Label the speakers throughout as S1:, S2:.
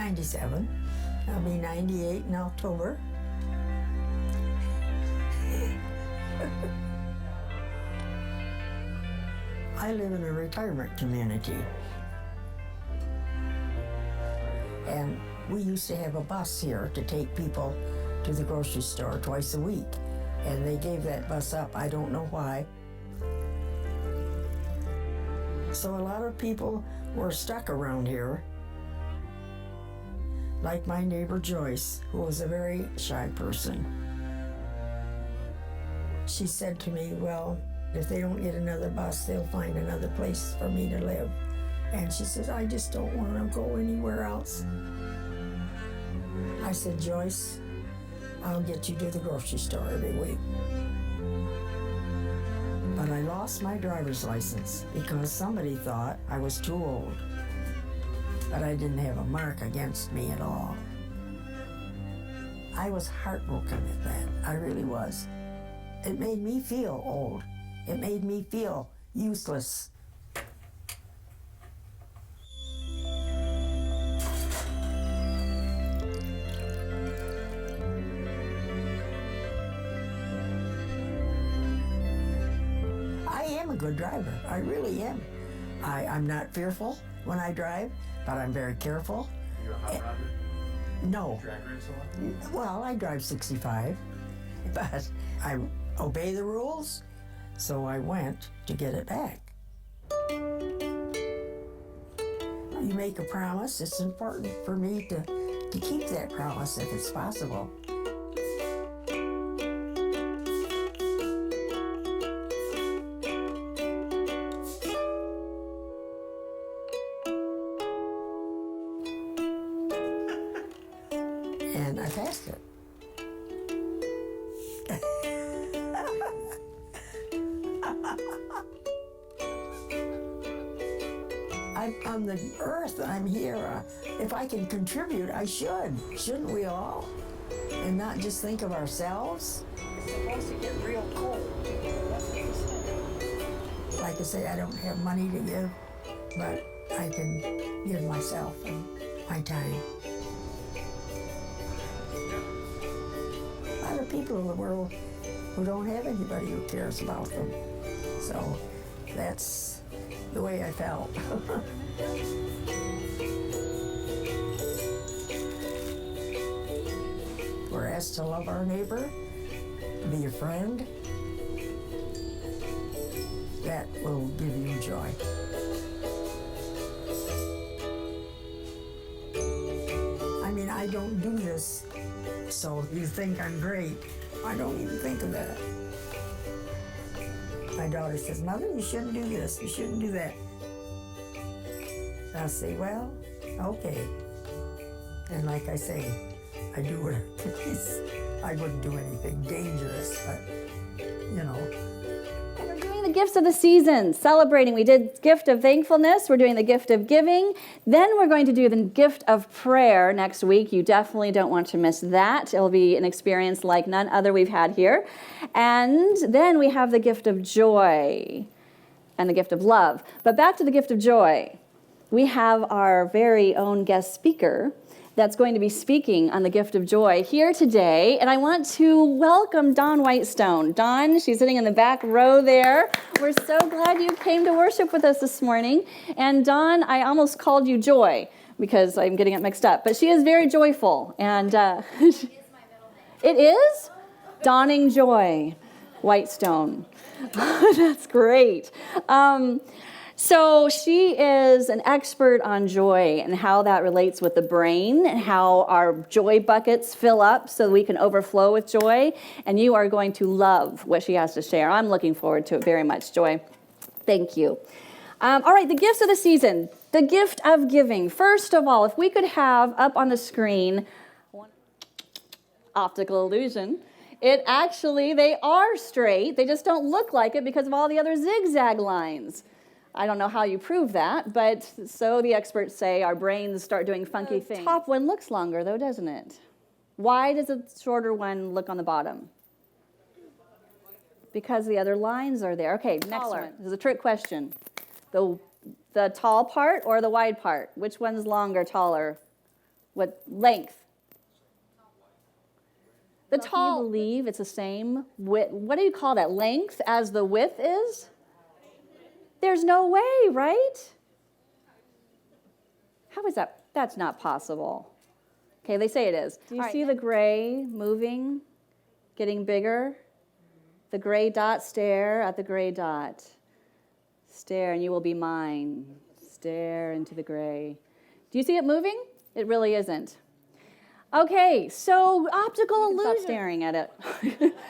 S1: 97. I'll be 98 in October. I live in a retirement community. And we used to have a bus here to take people to the grocery store twice a week. And they gave that bus up. I don't know why. So a lot of people were stuck around here. Like my neighbor Joyce, who was a very shy person. She said to me, well, if they don't get another bus, they'll find another place for me to live. And she says, I just don't want to go anywhere else. I said, Joyce, I'll get you to the grocery store every week. But I lost my driver's license because somebody thought I was too old. But I didn't have a mark against me at all. I was heartbroken at that. I really was. It made me feel old. It made me feel useless. I am a good driver. I really am. I'm not fearful when I drive, but I'm very careful.
S2: You a hot rodder?
S1: No.
S2: Drag race a lot?
S1: Well, I drive 65, but I obey the rules, so I went to get it back. You make a promise, it's important for me to keep that promise if it's possible. And I passed it. I'm on the earth, I'm here. If I can contribute, I should. Shouldn't we all? And not just think of ourselves. It's supposed to get real cold. Like I say, I don't have money to give, but I can give myself and my time. A lot of people in the world who don't have anybody who cares about them. So that's the way I felt. We're asked to love our neighbor, be a friend. That will give you joy. I mean, I don't do this, so you think I'm great. I don't even think of that. My daughter says, Mother, you shouldn't do this, you shouldn't do that. I say, well, okay. And like I say, I do what I please. I wouldn't do anything dangerous, but, you know.
S3: And we're doing the gifts of the season, celebrating. We did gift of thankfulness. We're doing the gift of giving. Then we're going to do the gift of prayer next week. You definitely don't want to miss that. It'll be an experience like none other we've had here. And then we have the gift of joy and the gift of love. But back to the gift of joy. We have our very own guest speaker that's going to be speaking on the gift of joy here today. And I want to welcome Dawn Whitestone. Dawn, she's sitting in the back row there. We're so glad you came to worship with us this morning. And Dawn, I almost called you Joy because I'm getting it mixed up. But she is very joyful. And
S4: It is my middle name.
S3: it is Dawning Joy Whitestone. That's great. So she is an expert on joy and how that relates with the brain and how our joy buckets fill up so we can overflow with joy. And you are going to love what she has to share. I'm looking forward to it very much, Joy. Thank you. All right, the gifts of the season. The gift of giving. First of all, if we could have up on the screen, optical illusion. They are straight. They just don't look like it because of all the other zigzag lines. I don't know how you prove that, but so the experts say our brains start doing funky things. The top one looks longer, though, doesn't it? Why does the shorter one look on the bottom? Because the other lines are there. Okay, next one. This is a trick question. The tall part or the wide part? Which one's longer, taller? What length? The tall. Can you believe it's the same width? What do you call that? Length as the width is? There's no way, right? How is that? That's not possible. Okay, they say it is. Do you see the gray moving, getting bigger? The gray dot, stare at the gray dot. Stare and you will be mine. Stare into the gray. Do you see it moving? It really isn't. Okay, so optical illusion. Stop staring at it.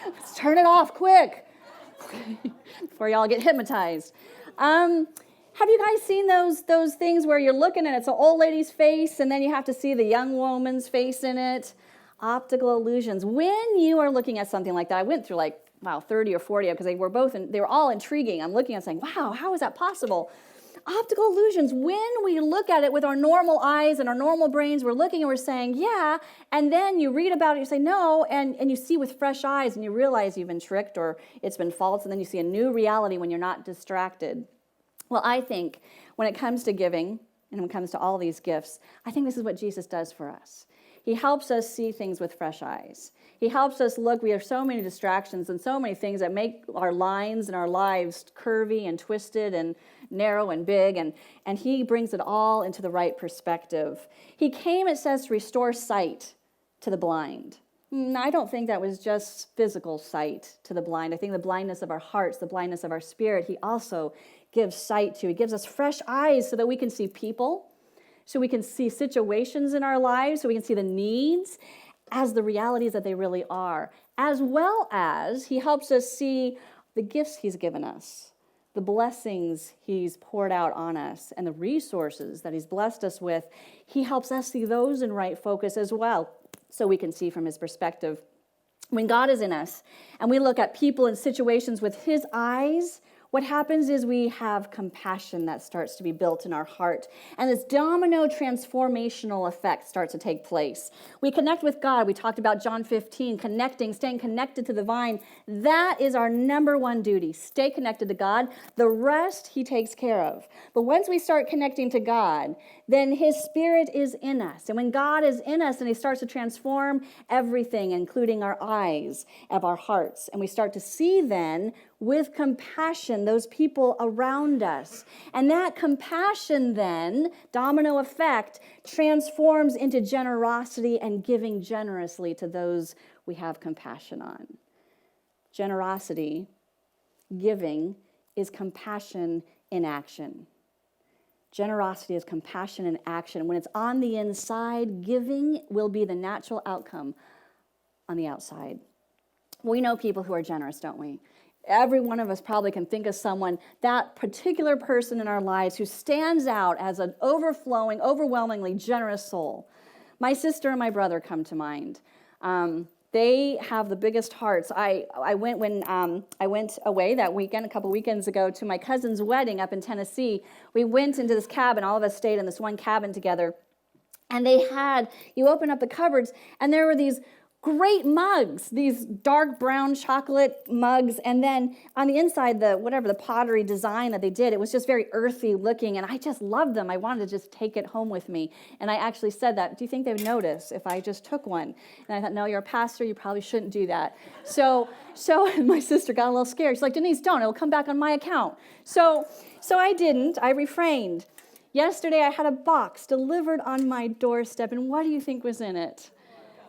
S3: Let's turn it off quick before y'all get hypnotized. Have you guys seen those things where you're looking and it's an old lady's face and then you have to see the young woman's face in it? Optical illusions. When you are looking at something like that, I went through 30 or 40 because they were all intriguing. I'm looking and saying, wow, how is that possible? Optical illusions, when we look at it with our normal eyes and our normal brains, we're looking and we're saying, yeah, and then you read about it, you say, no, and you see with fresh eyes and you realize you've been tricked or it's been false, and then you see a new reality when you're not distracted. Well, I think when it comes to giving and when it comes to all these gifts, I think this is what Jesus does for us. He helps us see things with fresh eyes. He helps us look. We have so many distractions and so many things that make our lines and our lives curvy and twisted and narrow and big, and he brings it all into the right perspective. He came, it says, to restore sight to the blind. I don't think that was just physical sight to the blind. I think the blindness of our hearts, the blindness of our spirit, he also gives sight to. He gives us fresh eyes so that we can see people, so we can see situations in our lives, so we can see the needs as the realities that they really are, as well as he helps us see the gifts he's given us, the blessings he's poured out on us, and the resources that he's blessed us with. He helps us see those in right focus as well, so we can see from his perspective. When God is in us and we look at people and situations with his eyes, what happens is we have compassion that starts to be built in our heart. And this domino transformational effect starts to take place. We connect with God. We talked about John 15, staying connected to the vine. That is our number one duty. Stay connected to God. The rest he takes care of. But once we start connecting to God, then his spirit is in us. And when God is in us and he starts to transform everything, including our eyes of our hearts, and we start to see then with compassion those people around us. And that compassion then, domino effect, transforms into generosity and giving generously to those we have compassion on. Generosity, giving, is compassion in action. Generosity is compassion in action. When it's on the inside, giving will be the natural outcome on the outside. We know people who are generous, don't we? Every one of us probably can think of someone, that particular person in our lives who stands out as an overflowing, overwhelmingly generous soul. My sister and my brother come to mind. They have the biggest hearts. I went away that weekend, a couple weekends ago, to my cousin's wedding up in Tennessee. We went into this cabin. All of us stayed in this one cabin together. And you open up the cupboards, and there were these great mugs, these dark brown chocolate mugs, and then on the inside, the pottery design that they did, it was just very earthy looking, and I just loved them. I wanted to just take it home with me, and I actually said that, do you think they would notice if I just took one? And I thought, no, you're a pastor, you probably shouldn't do that. So my sister got a little scared. She's like, Denise, don't, it'll come back on my account. So I didn't, I refrained. Yesterday, I had a box delivered on my doorstep, and what do you think was in it?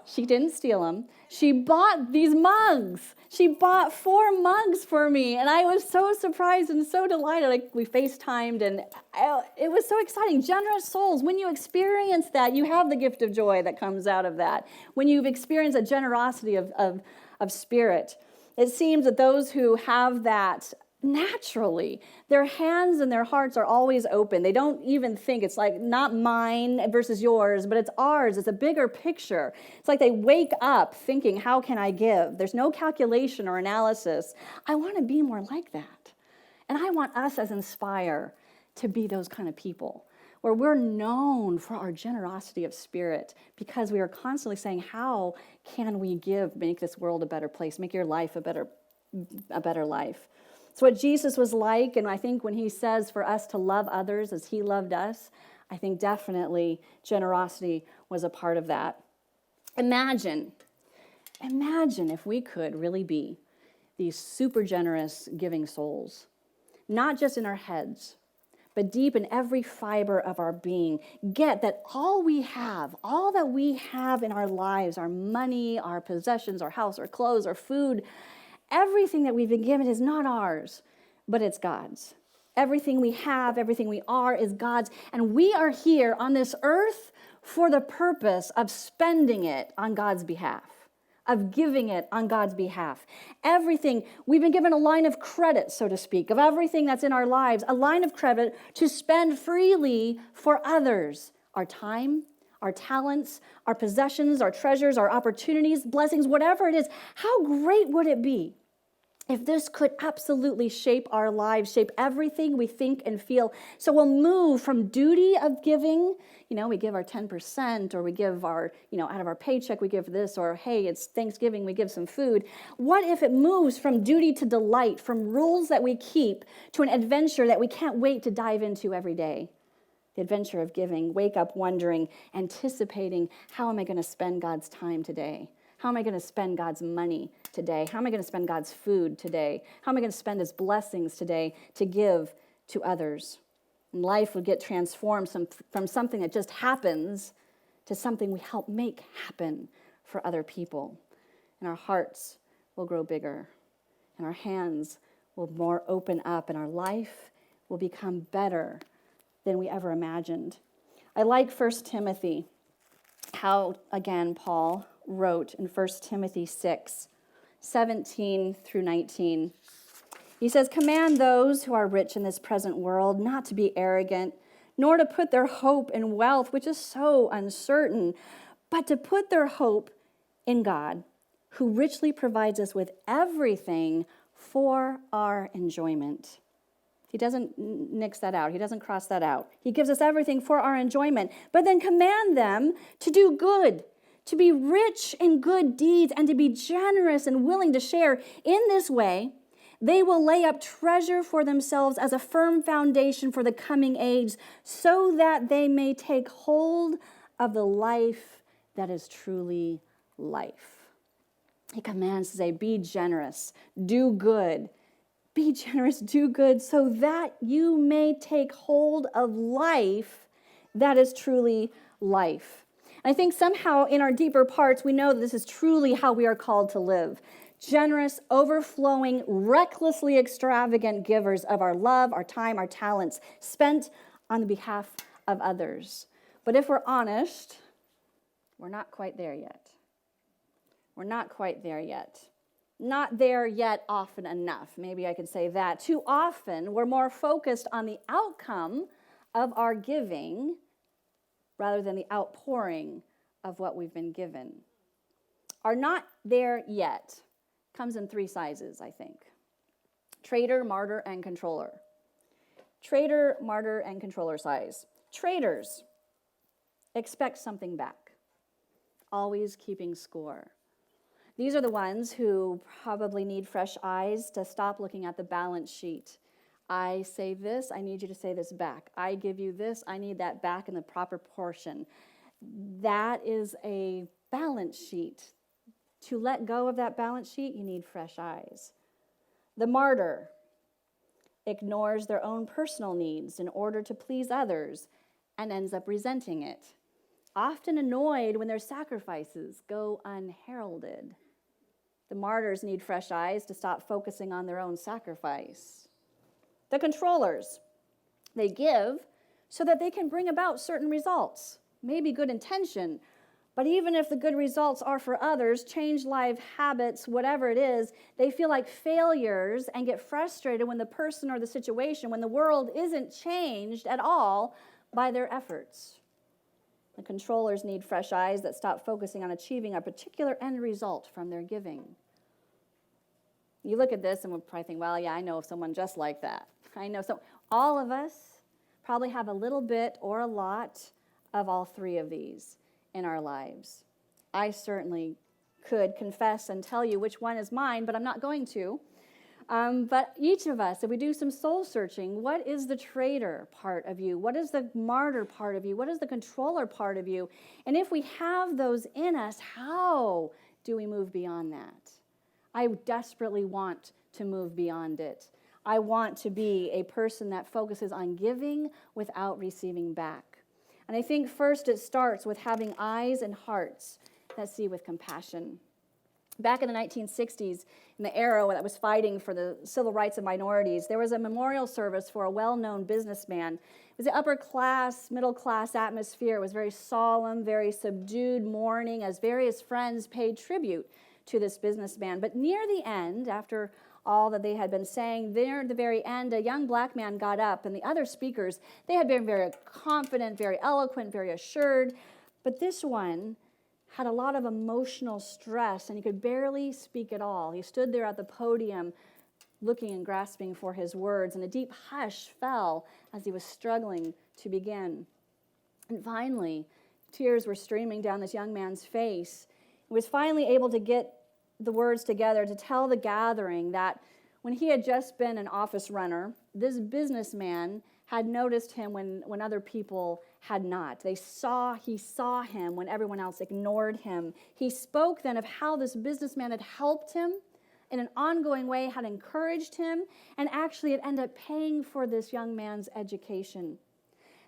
S3: She didn't steal them. She bought these mugs. She bought 4 mugs for me, and I was so surprised and so delighted. We FaceTimed, and it was so exciting. Generous souls, when you experience that, you have the gift of joy that comes out of that. When you've experienced a generosity of spirit, it seems that those who have that naturally, their hands and their hearts are always open. They don't even think it's like not mine versus yours, but it's ours. It's a bigger picture. It's like they wake up thinking, how can I give? There's no calculation or analysis. I want to be more like that. And I want us as Inspire to be those kind of people where we're known for our generosity of spirit because we are constantly saying, how can we give, make this world a better place, make your life a better life? It's what Jesus was like, and I think when he says for us to love others as he loved us, I think definitely generosity was a part of that. Imagine if we could really be these super generous giving souls, not just in our heads, but deep in every fiber of our being. Get that all that we have in our lives, our money, our possessions, our house, our clothes, our food, everything that we've been given is not ours, but it's God's. Everything we have, everything we are is God's. And we are here on this earth for the purpose of spending it on God's behalf, of giving it on God's behalf. Everything, we've been given a line of credit, so to speak, of everything that's in our lives, a line of credit to spend freely for others. Our time, our talents, our possessions, our treasures, our opportunities, blessings, whatever it is. How great would it be if this could absolutely shape our lives, shape everything we think and feel? So we'll move from duty of giving, we give our 10%, or we give our, out of our paycheck, we give this, or hey, it's Thanksgiving, we give some food. What if it moves from duty to delight, from rules that we keep to an adventure that we can't wait to dive into every day? The adventure of giving. Wake up wondering, anticipating, how am I going to spend God's time today? How am I going to spend God's money today? How am I going to spend God's food today? How am I going to spend his blessings today to give to others? And life would get transformed from something that just happens to something we help make happen for other people. And our hearts will grow bigger, and our hands will more open up, and our life will become better than we ever imagined. I like 1 Timothy, how, again, Paul wrote in 1 Timothy 6, 17 through 19. He says, "Command those who are rich in this present world not to be arrogant, nor to put their hope in wealth, which is so uncertain, but to put their hope in God, who richly provides us with everything for our enjoyment." He doesn't nix that out. He doesn't cross that out. He gives us everything for our enjoyment, but then command them to do good, to be rich in good deeds, and to be generous and willing to share. In this way, they will lay up treasure for themselves as a firm foundation for the coming age, so that they may take hold of the life that is truly life. He commands to say, be generous, do good. Be generous, do good, so that you may take hold of life that is truly life. And I think somehow in our deeper parts, we know that this is truly how we are called to live. Generous, overflowing, recklessly extravagant givers of our love, our time, our talents, spent on the behalf of others. But if we're honest, we're not quite there yet. We're not quite there yet. Not there yet often enough. Maybe I could say that. Too often, we're more focused on the outcome of our giving rather than the outpouring of what we've been given. Are not there yet comes in 3 sizes, I think. Trader, martyr, and controller. Trader, martyr, and controller size. Traders expect something back, always keeping score. These are the ones who probably need fresh eyes to stop looking at the balance sheet. I say this, I need you to say this back. I give you this, I need that back in the proper portion. That is a balance sheet. To let go of that balance sheet, you need fresh eyes. The martyr ignores their own personal needs in order to please others and ends up resenting it, often annoyed when their sacrifices go unheralded. The martyrs need fresh eyes to stop focusing on their own sacrifice. The controllers, they give so that they can bring about certain results, maybe good intention, but even if the good results are for others, change life habits, whatever it is, they feel like failures and get frustrated when the person or the situation, when the world isn't changed at all by their efforts. The controllers need fresh eyes that stop focusing on achieving a particular end result from their giving. You look at this and we'll probably think, well, yeah, I know someone just like that. I know so. All of us probably have a little bit or a lot of all 3 of these in our lives. I certainly could confess and tell you which one is mine, but I'm not going to. But each of us, if we do some soul searching, what is the traitor part of you? What is the martyr part of you? What is the controller part of you? And if we have those in us, how do we move beyond that? I desperately want to move beyond it. I want to be a person that focuses on giving without receiving back. And I think first it starts with having eyes and hearts that see with compassion. Back in the 1960s, in the era that was fighting for the civil rights of minorities, there was a memorial service for a well-known businessman. It was an upper class, middle class atmosphere. It was very solemn, very subdued mourning as various friends paid tribute to this businessman. But near the end, after all that they had been saying, there at the very end, a young black man got up, and the other speakers, they had been very confident, very eloquent, very assured. But this one had a lot of emotional stress, and he could barely speak at all. He stood there at the podium looking and grasping for his words, and a deep hush fell as he was struggling to begin. And finally, tears were streaming down this young man's face. He was finally able to get the words together to tell the gathering that when he had just been an office runner, this businessman had noticed him when other people had not. He saw him when everyone else ignored him. He spoke then of how this businessman had helped him in an ongoing way, had encouraged him, and actually had ended up paying for this young man's education.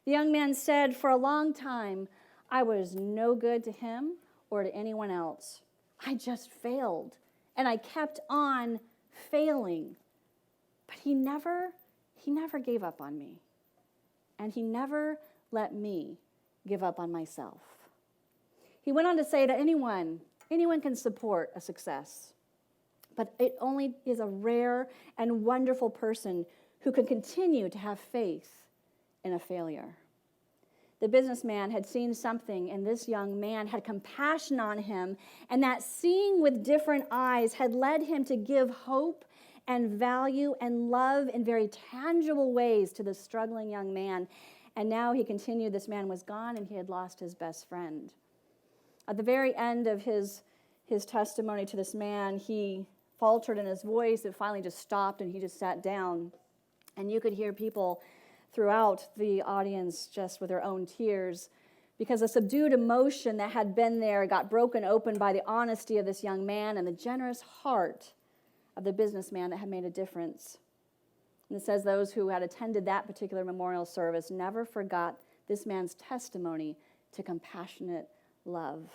S3: The young man said, "For a long time, I was no good to him or to anyone else. I just failed, and I kept on failing. But he never gave up on me. And he never let me give up on myself." He went on to say that anyone can support a success, but it only is a rare and wonderful person who can continue to have faith in a failure. The businessman had seen something in this young man, had compassion on him, and that seeing with different eyes had led him to give hope and value and love in very tangible ways to the struggling young man. And now he continued, this man was gone and he had lost his best friend. At the very end of his testimony to this man, he faltered in his voice. It finally just stopped and he just sat down. And you could hear people throughout the audience just with their own tears, because the subdued emotion that had been there got broken open by the honesty of this young man and the generous heart of the businessman that had made a difference. And it says those who had attended that particular memorial service never forgot this man's testimony to compassionate love.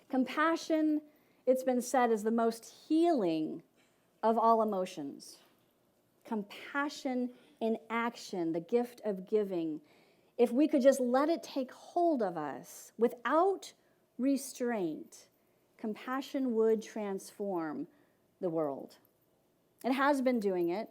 S3: Compassion, it's been said, is the most healing of all emotions. Compassion in action, the gift of giving. If we could just let it take hold of us without restraint, compassion would transform the world. It has been doing it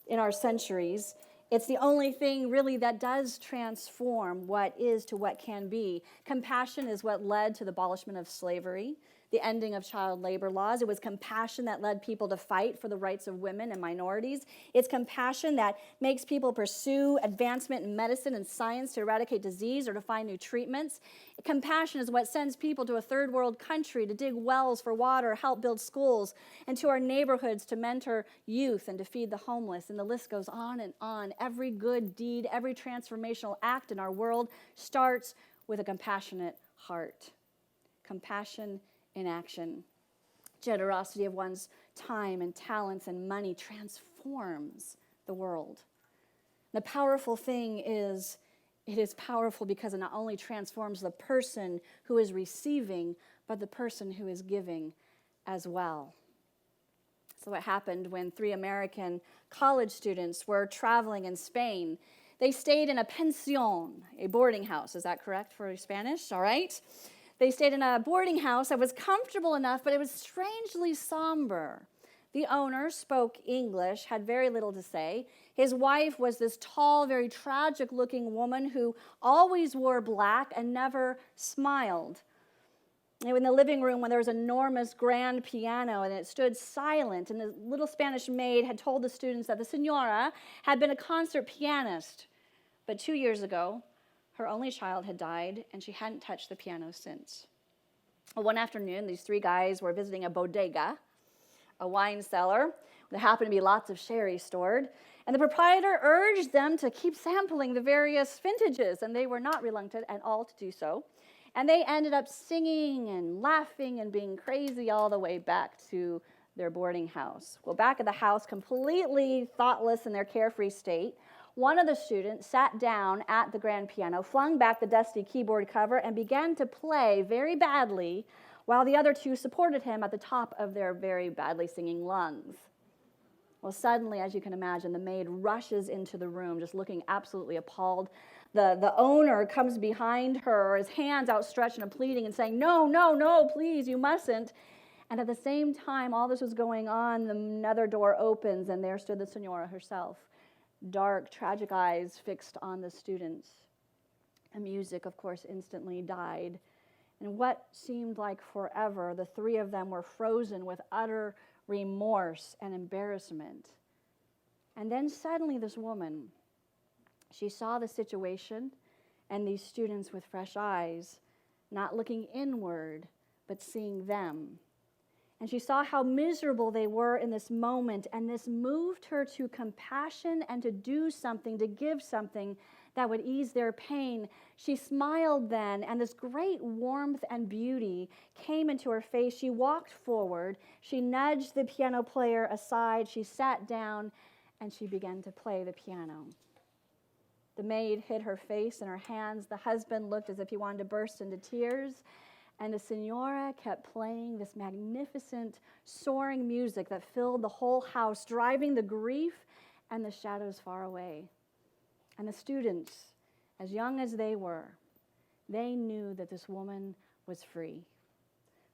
S3: in our centuries. It's the only thing really that does transform what is to what can be. Compassion is what led to the abolishment of slavery, the ending of child labor laws. It was compassion that led people to fight for the rights of women and minorities. It's compassion that makes people pursue advancement in medicine and science to eradicate disease or to find new treatments. Compassion is what sends people to a third world country to dig wells for water, help build schools, and to our neighborhoods to mentor youth and to feed the homeless. And the list goes on and on. Every good deed, every transformational act in our world starts with a compassionate heart. Compassion in action. Generosity of one's time and talents and money transforms the world. The powerful thing is, it is powerful because it not only transforms the person who is receiving, but the person who is giving as well. So what happened when 3 American college students were traveling in Spain? They stayed in a pension, a boarding house. Is that correct for Spanish? All right. They stayed in a boarding house that was comfortable enough, but it was strangely somber. The owner spoke English, had very little to say. His wife was this tall, very tragic-looking woman who always wore black and never smiled. And in the living room, when there was an enormous grand piano and it stood silent, and the little Spanish maid had told the students that the señora had been a concert pianist. But 2 years ago, her only child had died, and she hadn't touched the piano since. Well, one afternoon, these 3 guys were visiting a bodega, a wine cellar. There happened to be lots of sherry stored. And the proprietor urged them to keep sampling the various vintages, and they were not reluctant at all to do so. And they ended up singing and laughing and being crazy all the way back to their boarding house. Well, back at the house, completely thoughtless in their carefree state, one of the students sat down at the grand piano, flung back the dusty keyboard cover, and began to play very badly, while the other two supported him at the top of their very badly singing lungs. Well, suddenly, as you can imagine, the maid rushes into the room, just looking absolutely appalled. The owner comes behind her, his hands outstretched and pleading and saying, "No, no, no, please, you mustn't." And at the same time, all this was going on, another door opens, and there stood the Senora herself, dark, tragic eyes fixed on the students. The music, of course, instantly died. And what seemed like forever, the three of them were frozen with utter remorse and embarrassment. And then suddenly this woman, she saw the situation and these students with fresh eyes, not looking inward, but seeing them. And she saw how miserable they were in this moment, and this moved her to compassion and to do something, to give something that would ease their pain. She smiled then, and this great warmth and beauty came into her face. She walked forward, she nudged the piano player aside, she sat down, and she began to play the piano. The maid hid her face in her hands. The husband looked as if he wanted to burst into tears. And the Senora kept playing this magnificent, soaring music that filled the whole house, driving the grief and the shadows far away. And the students, as young as they were, they knew that this woman was free.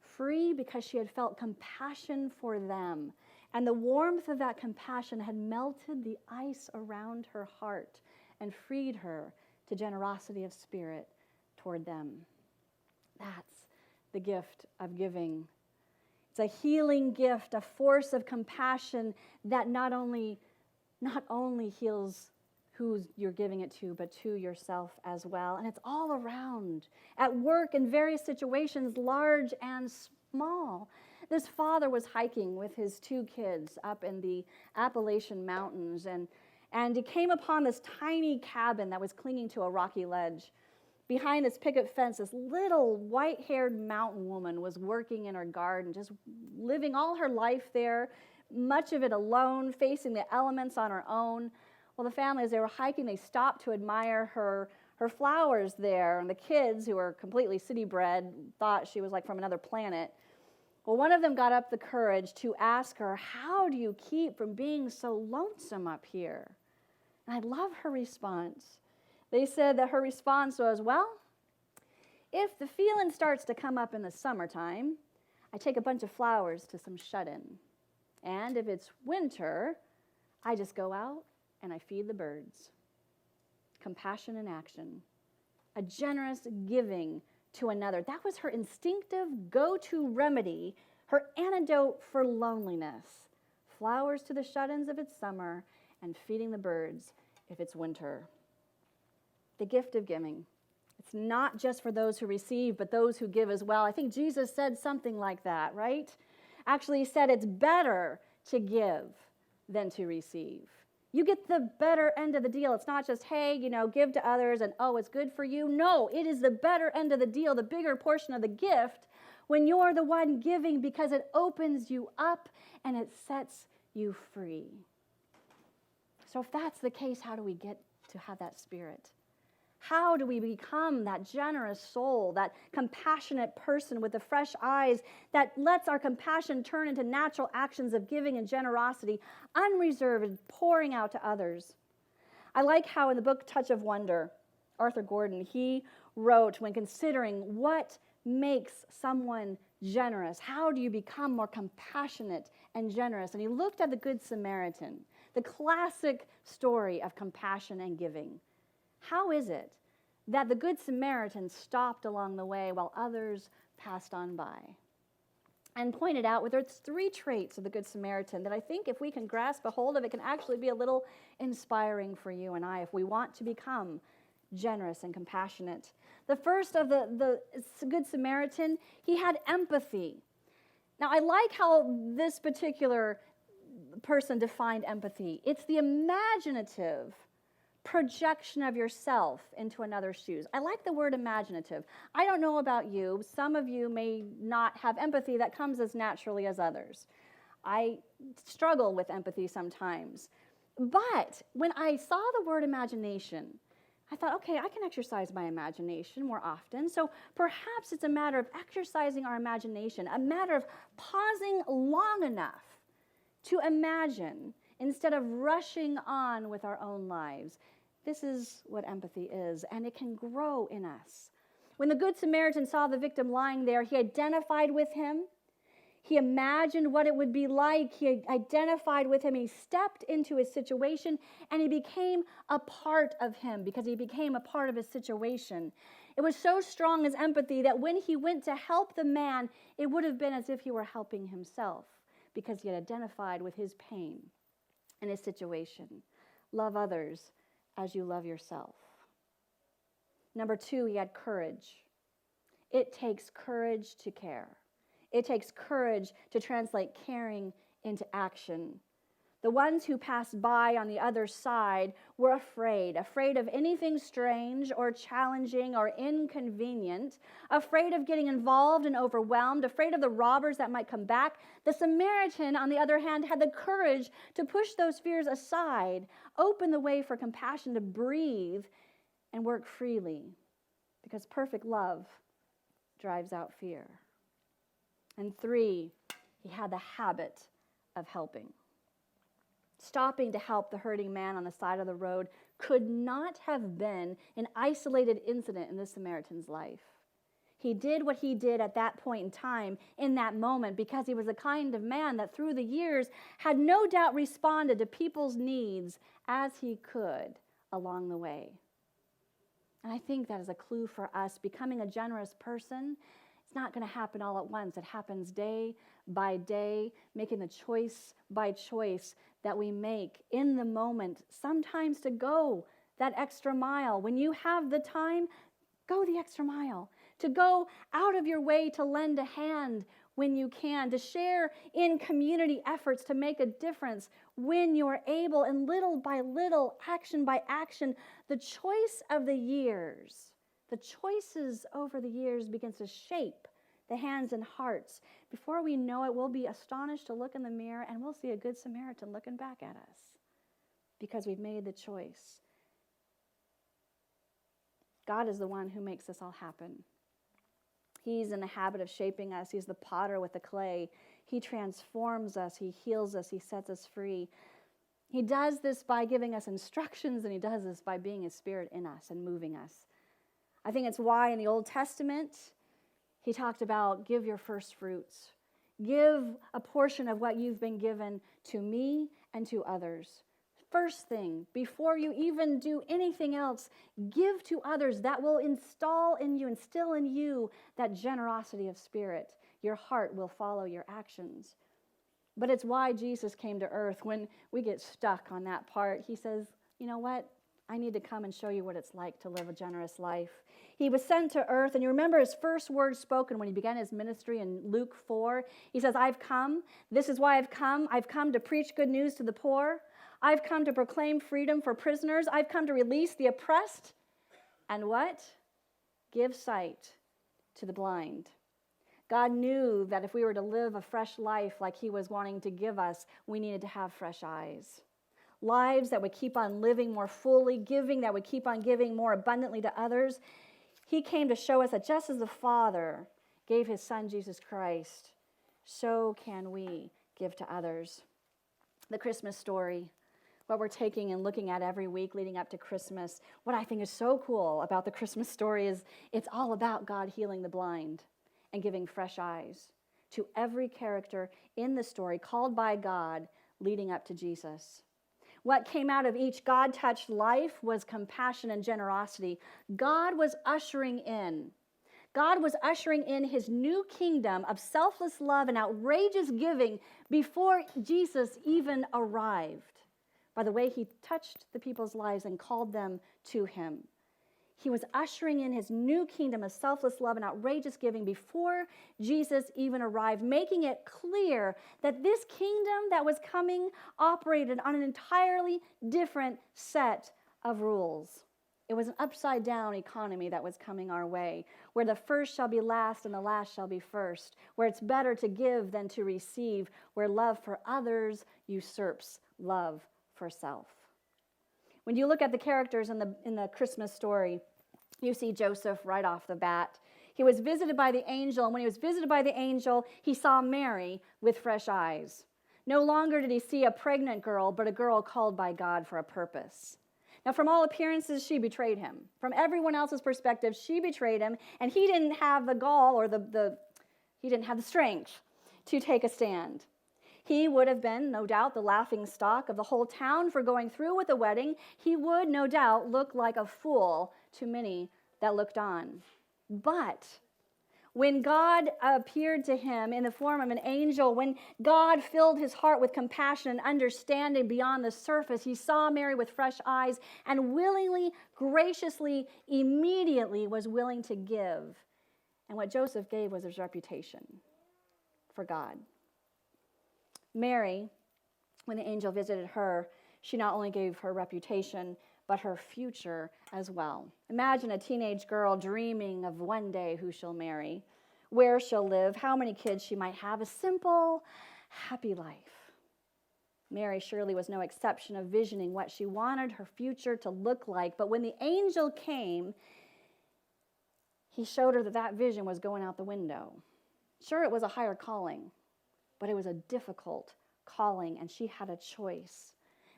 S3: Free because she had felt compassion for them. And the warmth of that compassion had melted the ice around her heart and freed her to generosity of spirit toward them. That's the gift of giving. It's a healing gift, a force of compassion that not only heals who you're giving it to, but to yourself as well. And it's all around, at work, in various situations, large and small. This father was hiking with his two kids up in the Appalachian Mountains, and he came upon this tiny cabin that was clinging to a rocky ledge. Behind this picket fence, this little white-haired mountain woman was working in her garden, just living all her life there, much of it alone, facing the elements on her own. Well, the family, as they were hiking, they stopped to admire her flowers there, and the kids, who were completely city-bred, thought she was like from another planet. Well, one of them got up the courage to ask her, "How do you keep from being so lonesome up here?" And I love her response. They said that her response was, "Well, if the feeling starts to come up in the summertime, I take a bunch of flowers to some shut-in. And if it's winter, I just go out and I feed the birds." Compassion in action. A generous giving to another. That was her instinctive go-to remedy, her antidote for loneliness. Flowers to the shut-ins if it's summer, and feeding the birds if it's winter. The gift of giving. It's not just for those who receive, but those who give as well. I think Jesus said something like that, right? Actually, he said it's better to give than to receive. You get the better end of the deal. It's not just, hey, give to others and, oh, it's good for you. No, it is the better end of the deal, the bigger portion of the gift, when you're the one giving, because it opens you up and it sets you free. So if that's the case, how do we get to have that spirit? How do we become that generous soul, that compassionate person with the fresh eyes that lets our compassion turn into natural actions of giving and generosity, unreserved, pouring out to others? I like how in the book Touch of Wonder, Arthur Gordon, he wrote, when considering what makes someone generous, how do you become more compassionate and generous? And he looked at the Good Samaritan, the classic story of compassion and giving. How is it that the Good Samaritan stopped along the way while others passed on by? And pointed out, well, there's 3 traits of the Good Samaritan that I think if we can grasp a hold of, it can actually be a little inspiring for you and I if we want to become generous and compassionate. The first of the Good Samaritan, he had empathy. Now, I like how this particular person defined empathy. It's the imaginative projection of yourself into another's shoes. I like the word imaginative. I don't know about you. Some of you may not have empathy that comes as naturally as others. I struggle with empathy sometimes. But when I saw the word imagination, I thought, okay, I can exercise my imagination more often. So perhaps it's a matter of exercising our imagination, a matter of pausing long enough to imagine instead of rushing on with our own lives. This is what empathy is, and it can grow in us. When the Good Samaritan saw the victim lying there, he identified with him. He imagined what it would be like. He identified with him. He stepped into his situation, and he became a part of him because he became a part of his situation. It was so strong, his empathy, that when he went to help the man, it would have been as if he were helping himself because he had identified with his pain and his situation. Love others as you love yourself. Number 2, he had courage. It takes courage to care. It takes courage to translate caring into action. The ones who passed by on the other side were afraid of anything strange or challenging or inconvenient, afraid of getting involved and overwhelmed, afraid of the robbers that might come back. The Samaritan, on the other hand, had the courage to push those fears aside, open the way for compassion to breathe and work freely, because perfect love drives out fear. And 3, he had the habit of helping. Stopping to help the hurting man on the side of the road could not have been an isolated incident in the Samaritan's life. He did what he did at that point in time, in that moment, because he was the kind of man that through the years had no doubt responded to people's needs as he could along the way. And I think that is a clue for us. Becoming a generous person, it's not going to happen all at once. It happens day by day, making the choice by choice that we make in the moment, sometimes to go that extra mile. When you have the time, go the extra mile. To go out of your way to lend a hand when you can, to share in community efforts to make a difference when you're able, and little by little, action by action, the choice of the years, the choices over the years begins to shape the hands and hearts. Before we know it, we'll be astonished to look in the mirror and we'll see a good Samaritan looking back at us because we've made the choice. God is the one who makes this all happen. He's in the habit of shaping us. He's the potter with the clay. He transforms us. He heals us. He sets us free. He does this by giving us instructions, and he does this by being his Spirit in us and moving us. I think it's why in the Old Testament, he talked about give your first fruits. Give a portion of what you've been given to me and to others. First thing, before you even do anything else, give to others. That will instill in you that generosity of spirit. Your heart will follow your actions. But it's why Jesus came to earth. When we get stuck on that part, he says, you know what? I need to come and show you what it's like to live a generous life. He was sent to earth, and you remember his first words spoken when he began his ministry in Luke 4. He says, I've come. This is why I've come. I've come to preach good news to the poor. I've come to proclaim freedom for prisoners. I've come to release the oppressed. And what? Give sight to the blind. God knew that if we were to live a fresh life like he was wanting to give us, we needed to have fresh eyes. Lives that would keep on living more fully, giving that would keep on giving more abundantly to others. He came to show us that just as the Father gave his Son, Jesus Christ, so can we give to others. The Christmas story, what we're taking and looking at every week leading up to Christmas, what I think is so cool about the Christmas story is it's all about God healing the blind and giving fresh eyes to every character in the story called by God leading up to Jesus. What came out of each God-touched life was compassion and generosity. God was ushering in his new kingdom of selfless love and outrageous giving before Jesus even arrived, by the way he touched the people's lives and called them to him. He was ushering in his new kingdom of selfless love and outrageous giving before Jesus even arrived, making it clear that this kingdom that was coming operated on an entirely different set of rules. It was an upside-down economy that was coming our way, where the first shall be last and the last shall be first, where it's better to give than to receive, where love for others usurps love for self. When you look at the characters in the Christmas story, you see Joseph right off the bat. He was visited by the angel, and when he was visited by the angel, he saw Mary with fresh eyes. No longer did he see a pregnant girl, but a girl called by God for a purpose. Now, from all appearances, she betrayed him. From everyone else's perspective, she betrayed him, and he didn't have the gall or he didn't have the strength to take a stand. He would have been, no doubt, the laughingstock of the whole town for going through with the wedding. He would, no doubt, look like a fool to many that looked on. But when God appeared to him in the form of an angel, when God filled his heart with compassion and understanding beyond the surface, he saw Mary with fresh eyes and willingly, graciously, immediately was willing to give. And what Joseph gave was his reputation for God. Mary, when the angel visited her, she not only gave her reputation, but her future as well. Imagine a teenage girl dreaming of one day who she'll marry, where she'll live, how many kids she might have, a simple, happy life. Mary surely was no exception of visioning what she wanted her future to look like. But when the angel came, he showed her that that vision was going out the window. Sure, it was a higher calling, but it was a difficult calling, and she had a choice.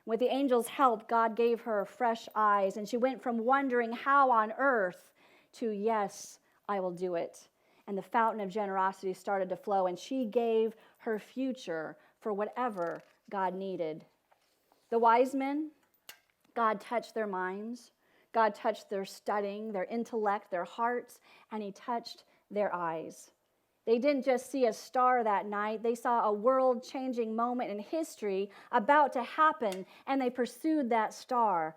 S3: With the angel's help, God gave her fresh eyes, and she went from wondering how on earth to, yes, I will do it. And the fountain of generosity started to flow, and she gave her future for whatever God needed. The wise men, God touched their minds. God touched their studying, their intellect, their hearts, and he touched their eyes. They didn't just see a star that night. They saw a world-changing moment in history about to happen, and they pursued that star.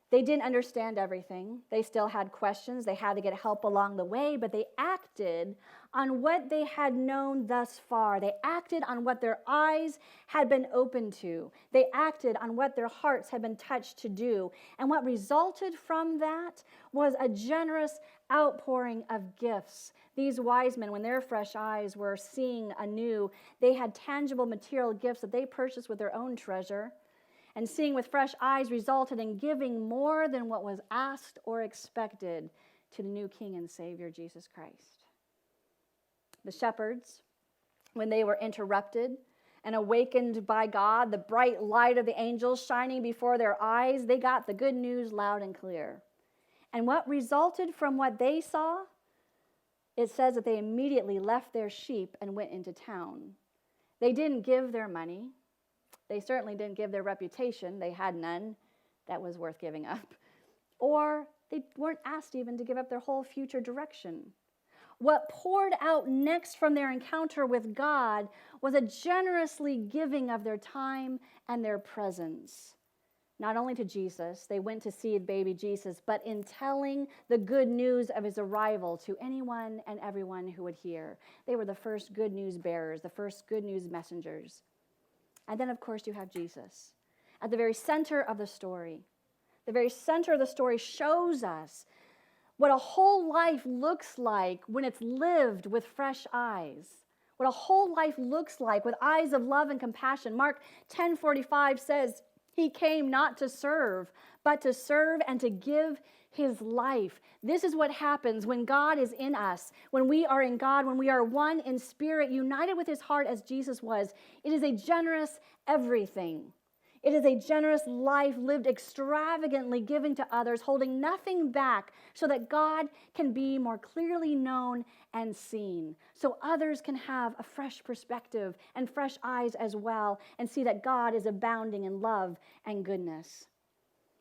S3: They didn't understand everything. They still had questions. They had to get help along the way, but they acted on what they had known thus far. They acted on what their eyes had been opened to. They acted on what their hearts had been touched to do. And what resulted from that was a generous outpouring of gifts. These wise men, when their fresh eyes were seeing anew, they had tangible material gifts that they purchased with their own treasure. And seeing with fresh eyes resulted in giving more than what was asked or expected to the new King and Savior, Jesus Christ. The shepherds, when they were interrupted and awakened by God, the bright light of the angels shining before their eyes, they got the good news loud and clear. And what resulted from what they saw? It says that they immediately left their sheep and went into town. They didn't give their money. They certainly didn't give their reputation. They had none that was worth giving up. Or they weren't asked even to give up their whole future direction. What poured out next from their encounter with God was a generously giving of their time and their presence. Not only to Jesus, they went to see baby Jesus, but in telling the good news of his arrival to anyone and everyone who would hear. They were the first good news bearers, the first good news messengers. And then, of course, you have Jesus at the very center of the story. The very center of the story shows us what a whole life looks like when it's lived with fresh eyes. What a whole life looks like with eyes of love and compassion. Mark 10:45 says, he came not to serve, but to serve and to give his life. This is what happens when God is in us, when we are in God, when we are one in spirit, united with his heart as Jesus was. It is a generous everything. It is a generous life lived extravagantly, giving to others, holding nothing back so that God can be more clearly known and seen. So others can have a fresh perspective and fresh eyes as well and see that God is abounding in love and goodness.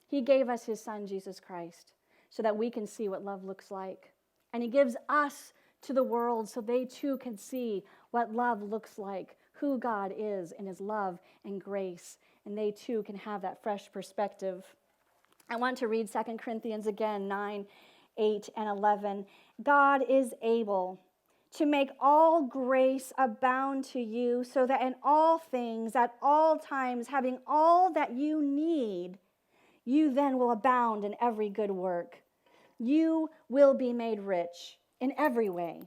S3: He gave us his son, Jesus Christ, so that we can see what love looks like. And he gives us to the world so they too can see what love looks like, who God is in his love and grace, and they too can have that fresh perspective. I want to read 2 Corinthians again, 9 8 and 11. God is able to make all grace abound to you, so that in all things, at all times, having all that you need, you then will abound in every good work. You will be made rich in every way,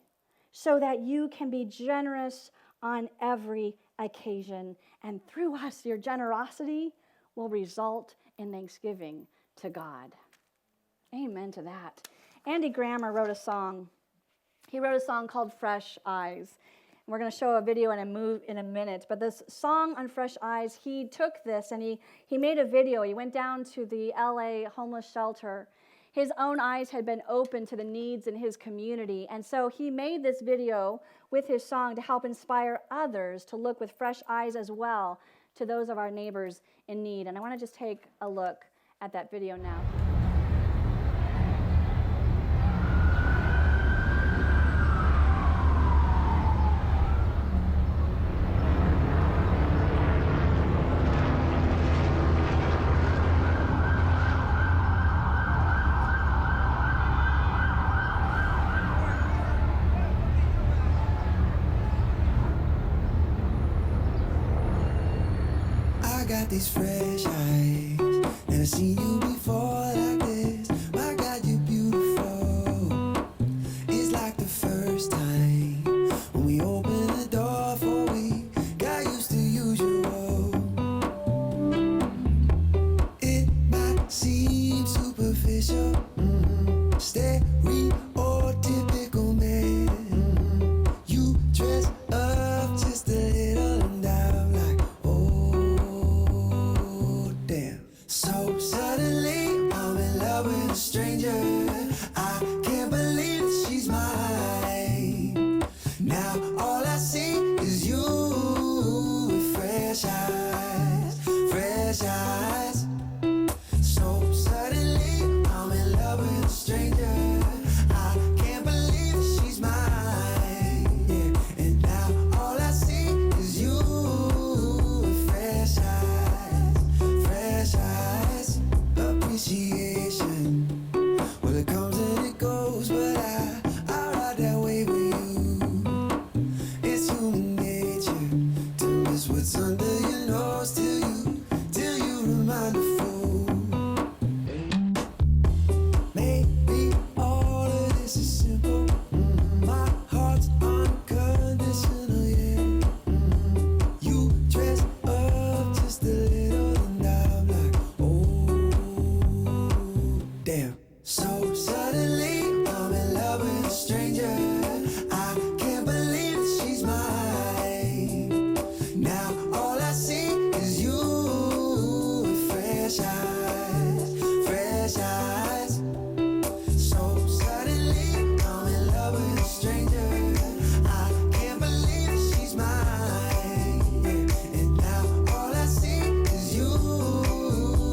S3: so that you can be generous on every occasion. And through us, your generosity will result in thanksgiving to God. Amen to that. Andy Grammer wrote a song. He wrote a song called Fresh Eyes. And we're going to show a video in a minute. But this song on Fresh Eyes, he took this and he made a video. He went down to the LA homeless shelter. His own eyes had been opened to the needs in his community. And so he made this video with his song to help inspire others to look with fresh eyes as well to those of our neighbors in need. And I want to just take a look at that video now.
S5: These fresh eyes, never seen you before like this. My God, you're beautiful. It's like the first time when we opened the door for we got used to usual. It might seem superficial, stereotypical man. You dress up just a little and I'm like, so suddenly I'm in love with a stranger. I can't believe that she's mine. Now all I see is you with fresh eyes, fresh eyes. So suddenly I'm in love with a stranger. I can't believe that she's mine. Yeah, and now all I see is you with fresh eyes, fresh eyes. Appreciation, well it comes and it goes, but I ride that wave with you. It's human nature to miss what's under your nose till you remind a fool. Maybe all of this is simple. My heart's unconditional, yeah. You dress up just a little and I'm like, damn. So suddenly I'm in love with a stranger. I can't believe that she's mine. Now all I see is you with fresh eyes, fresh eyes. So suddenly I'm in love with a stranger. I can't believe that she's mine. Yeah. And now all I see is you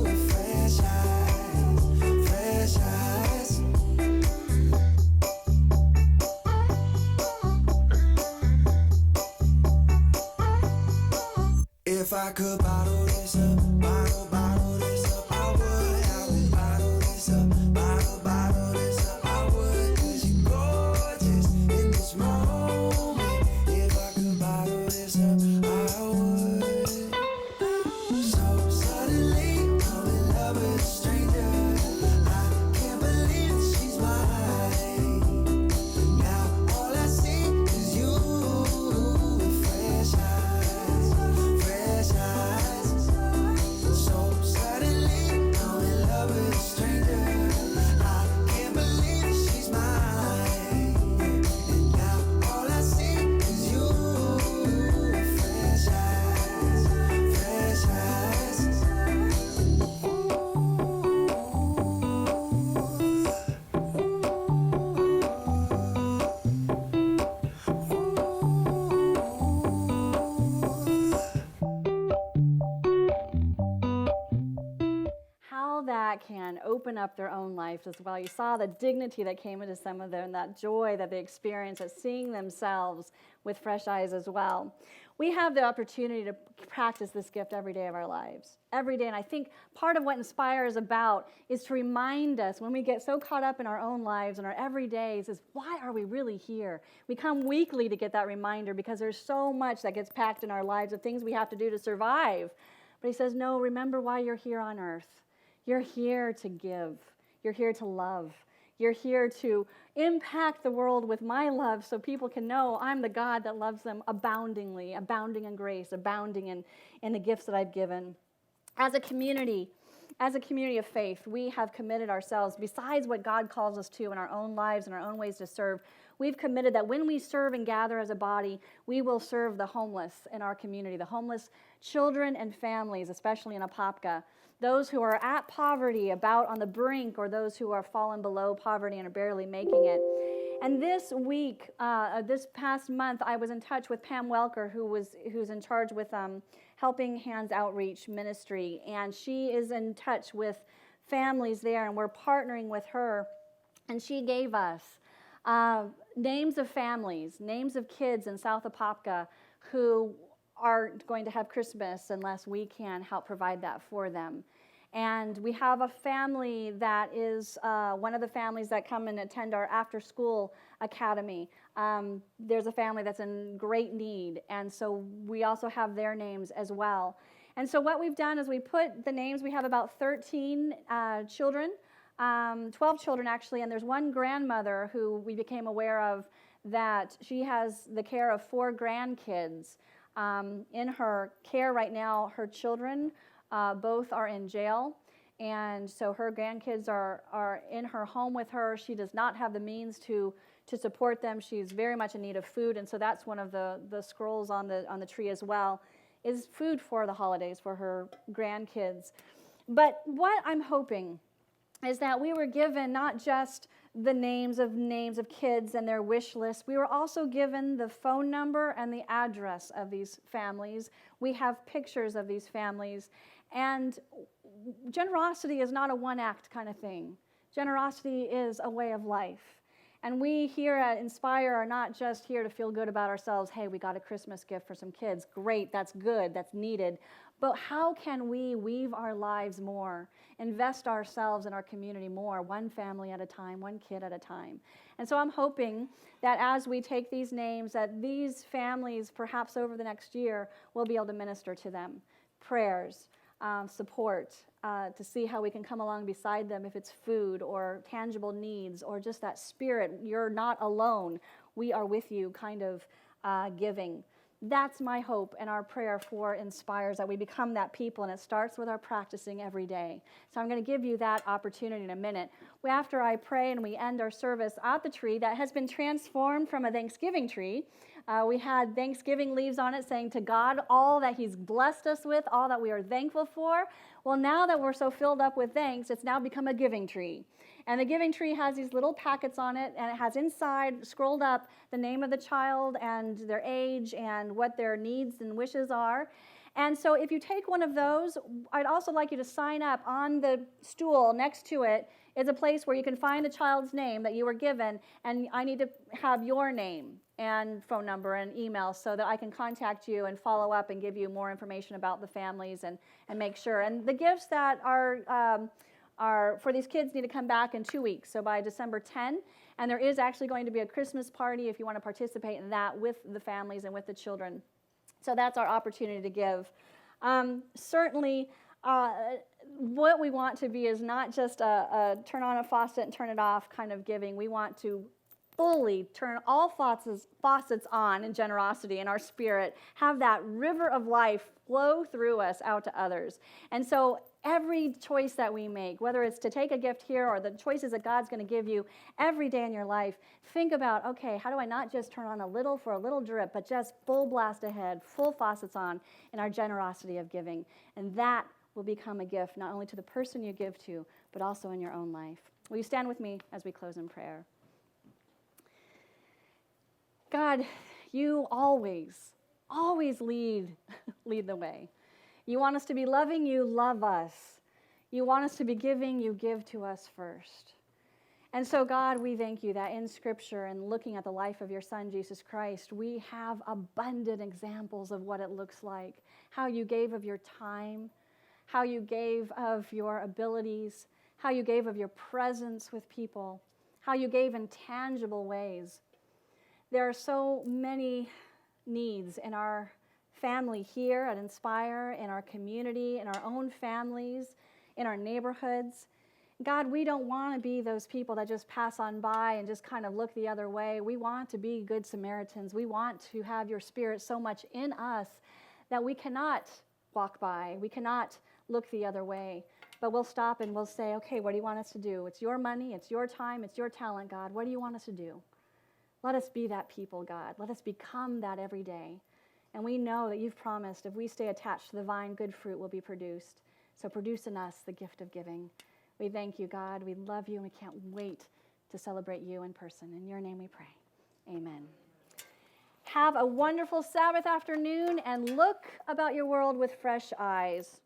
S5: with fresh eyes, fresh eyes. If I could bottle this up, bottle this up, I would. I would bottle this up, bottle this up, I would. 'Cause you're gorgeous in this moment. If I could bottle this up, I would. So suddenly I'm in love with a stranger. I can't believe that she's mine. Now all I see is you with fresh eyes, fresh eyes.
S3: can open up their own lives as well. You saw the dignity that came into some of them, and that joy that they experienced at seeing themselves with fresh eyes as well. We have the opportunity to practice this gift every day of our lives, every day. And I think part of what Inspire is about is to remind us when we get so caught up in our own lives and our everydays is why are we really here? We come weekly to get that reminder because there's so much that gets packed in our lives of things we have to do to survive. But he says, no, remember why you're here on earth. You're here to give. You're here to love. You're here to impact the world with my love so people can know I'm the God that loves them aboundingly, abounding in grace, abounding in the gifts that I've given. As a community of faith, we have committed ourselves, besides what God calls us to in our own lives and our own ways to serve, we've committed that when we serve and gather as a body, we will serve the homeless in our community, the homeless children and families, especially in Apopka, those who are at poverty, about on the brink, or those who are fallen below poverty and are barely making it. And this week, this past month, I was in touch with Pam Welker, who's in charge with Helping Hands Outreach Ministry, and she is in touch with families there, and we're partnering with her. And she gave us names of families, names of kids in South Apopka who are going to have Christmas unless we can help provide that for them. And we have a family that is one of the families that come and attend our after-school academy. There's a family that's in great need, and so we also have their names as well. And so what we've done is we put the names, we have about 13 children, 12 children actually, and there's one grandmother who we became aware of that she has the care of 4 grandkids. In her care right now, her children both are in jail, and so her grandkids are in her home with her. She does not have the means to support them. She's very much in need of food, and so that's one of the scrolls on the tree as well, is food for the holidays for her grandkids. But what I'm hoping is that we were given not just the names of kids and their wish list. We were also given the phone number and the address of these families. We have pictures of these families. And generosity is not a one-act kind of thing. Generosity is a way of life. And we here at Inspire are not just here to feel good about ourselves. Hey, we got a Christmas gift for some kids. Great, that's good, that's needed. But how can we weave our lives more, invest ourselves in our community more, one family at a time, one kid at a time? And so I'm hoping that as we take these names, that these families, perhaps over the next year, will be able to minister to them. Prayers, support, to see how we can come along beside them if it's food or tangible needs or just that spirit, you're not alone, we are with you kind of giving. That's my hope and our prayer for Inspires, that we become that people, and it starts with our practicing every day. So I'm going to give you that opportunity in a minute. After I pray and we end our service at the tree that has been transformed from a Thanksgiving tree, we had Thanksgiving leaves on it saying to God all that He's blessed us with, all that we are thankful for. Well, now that we're so filled up with thanks, it's now become a giving tree. And the giving tree has these little packets on it, and it has inside, scrolled up, the name of the child and their age and what their needs and wishes are. And so if you take one of those, I'd also like you to sign up. On the stool next to it is a place where you can find the child's name that you were given, and I need to have your name and phone number and email so that I can contact you and follow up and give you more information about the families and make sure. And the gifts that are for these kids need to come back in 2 weeks, so by December 10. And there is actually going to be a Christmas party if you want to participate in that with the families and with the children. So that's our opportunity to give. Certainly, what we want to be is not just a turn on a faucet and turn it off kind of giving. We want to fully turn all faucets on in generosity in our spirit, have that river of life flow through us out to others. And so every choice that we make, whether it's to take a gift here or the choices that God's going to give you every day in your life, think about, okay, how do I not just turn on a little for a little drip, but just full blast ahead, full faucets on in our generosity of giving. And that will become a gift not only to the person you give to, but also in your own life. Will you stand with me as we close in prayer? God, you always lead the way. You want us to be loving, you love us. You want us to be giving, you give to us first. And so, God, we thank you that in Scripture and looking at the life of your Son, Jesus Christ, we have abundant examples of what it looks like, how you gave of your time, how you gave of your abilities, how you gave of your presence with people, how you gave in tangible ways. There are so many needs in our family here at Inspire, in our community, in our own families, in our neighborhoods. God, we don't want to be those people that just pass on by and just kind of look the other way. We want to be good Samaritans. We want to have your Spirit so much in us that we cannot walk by. We cannot look the other way. But we'll stop and we'll say, okay, what do you want us to do? It's your money, it's your time, it's your talent, God. What do you want us to do? Let us be that people, God. Let us become that every day. And we know that you've promised if we stay attached to the vine, good fruit will be produced. So produce in us the gift of giving. We thank you, God. We love you, and we can't wait to celebrate you in person. In your name we pray. Amen. Have a wonderful Sabbath afternoon, and look about your world with fresh eyes.